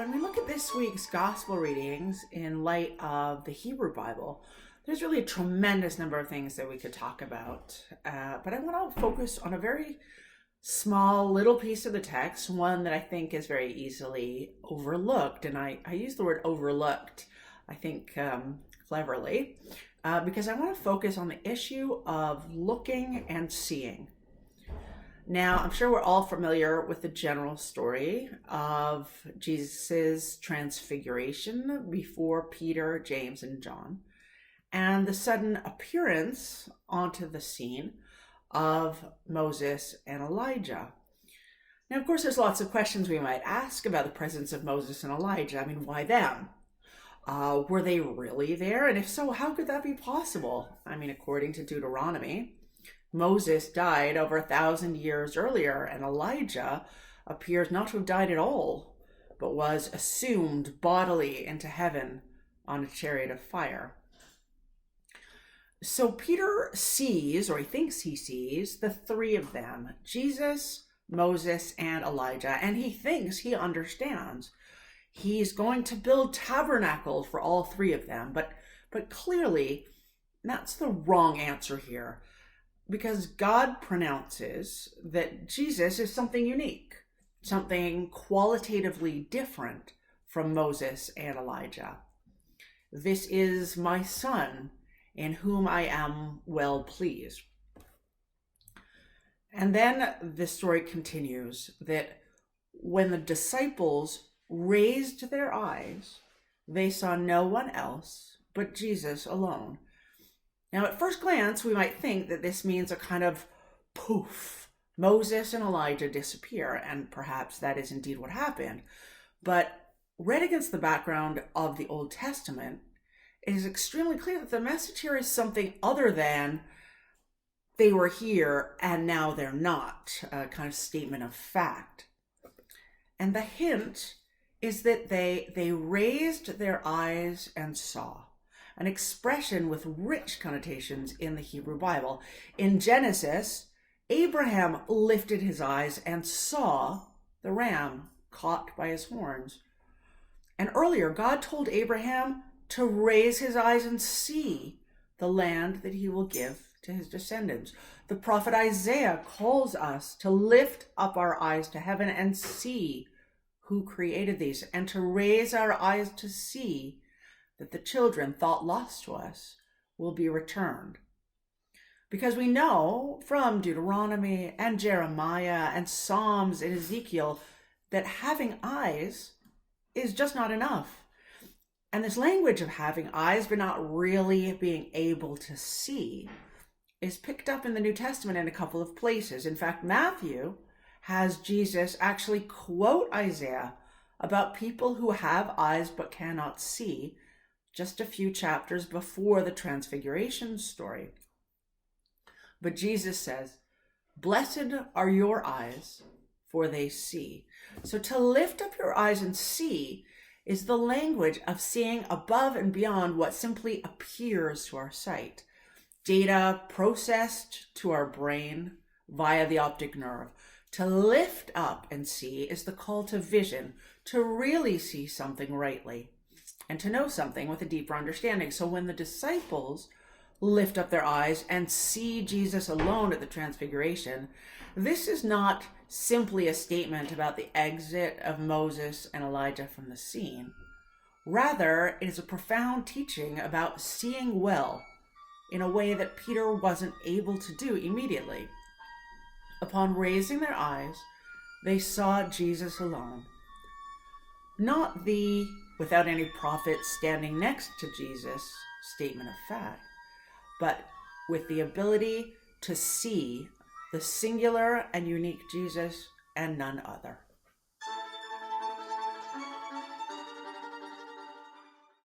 when we look at this week's gospel readings in light of the Hebrew Bible, there's really a tremendous number of things that we could talk about. But I want to focus on a very small little piece of the text, one that I think is very easily overlooked. And I use the word overlooked, I think, cleverly, because I want to focus on the issue of looking and seeing. Now, I'm sure we're all familiar with the general story of Jesus' transfiguration before Peter, James, and John, and the sudden appearance onto the scene of Moses and Elijah. Now, of course, there's lots of questions we might ask about the presence of Moses and Elijah. I mean, why them? Were they really there? And if so, how could that be possible? I mean, according to Deuteronomy, Moses died over 1,000 years earlier, and Elijah appears not to have died at all, but was assumed bodily into heaven on a chariot of fire. So Peter sees, or he thinks he sees, the three of them, Jesus, Moses, and Elijah, and he thinks he understands. He's going to build tabernacles for all three of them, but clearly that's the wrong answer here, because God pronounces that Jesus is something unique, something qualitatively different from Moses and Elijah. This is my son, in whom I am well pleased. And then the story continues that when the disciples raised their eyes, they saw no one else but Jesus alone. Now, at first glance, we might think that this means a kind of poof. Moses and Elijah disappear, and perhaps that is indeed what happened. But read against the background of the Old Testament, it is extremely clear that the message here is something other than they were here and now they're not, a kind of statement of fact. And the hint is that they raised their eyes and saw, an expression with rich connotations in the Hebrew Bible. In Genesis, Abraham lifted his eyes and saw the ram caught by his horns. And earlier, God told Abraham to raise his eyes and see the land that he will give to his descendants. The prophet Isaiah calls us to lift up our eyes to heaven and see who created these, and to raise our eyes to see that the children thought lost to us will be returned. Because we know from Deuteronomy and Jeremiah and Psalms and Ezekiel that having eyes is just not enough. And this language of having eyes but not really being able to see is picked up in the New Testament in a couple of places. In fact, Matthew has Jesus actually quote Isaiah about people who have eyes but cannot see, just a few chapters before the Transfiguration story. But Jesus says, "Blessed are your eyes, for they see." So to lift up your eyes and see is the language of seeing above and beyond what simply appears to our sight. Data processed to our brain via the optic nerve. To lift up and see is the call to vision, to really see something rightly, and to know something with a deeper understanding. So when the disciples lift up their eyes and see Jesus alone at the Transfiguration, this is not simply a statement about the exit of Moses and Elijah from the scene. Rather, it is a profound teaching about seeing well in a way that Peter wasn't able to do immediately. Upon raising their eyes, they saw Jesus alone. Not the "without any prophet standing next to Jesus" statement of fact, but with the ability to see the singular and unique Jesus and none other.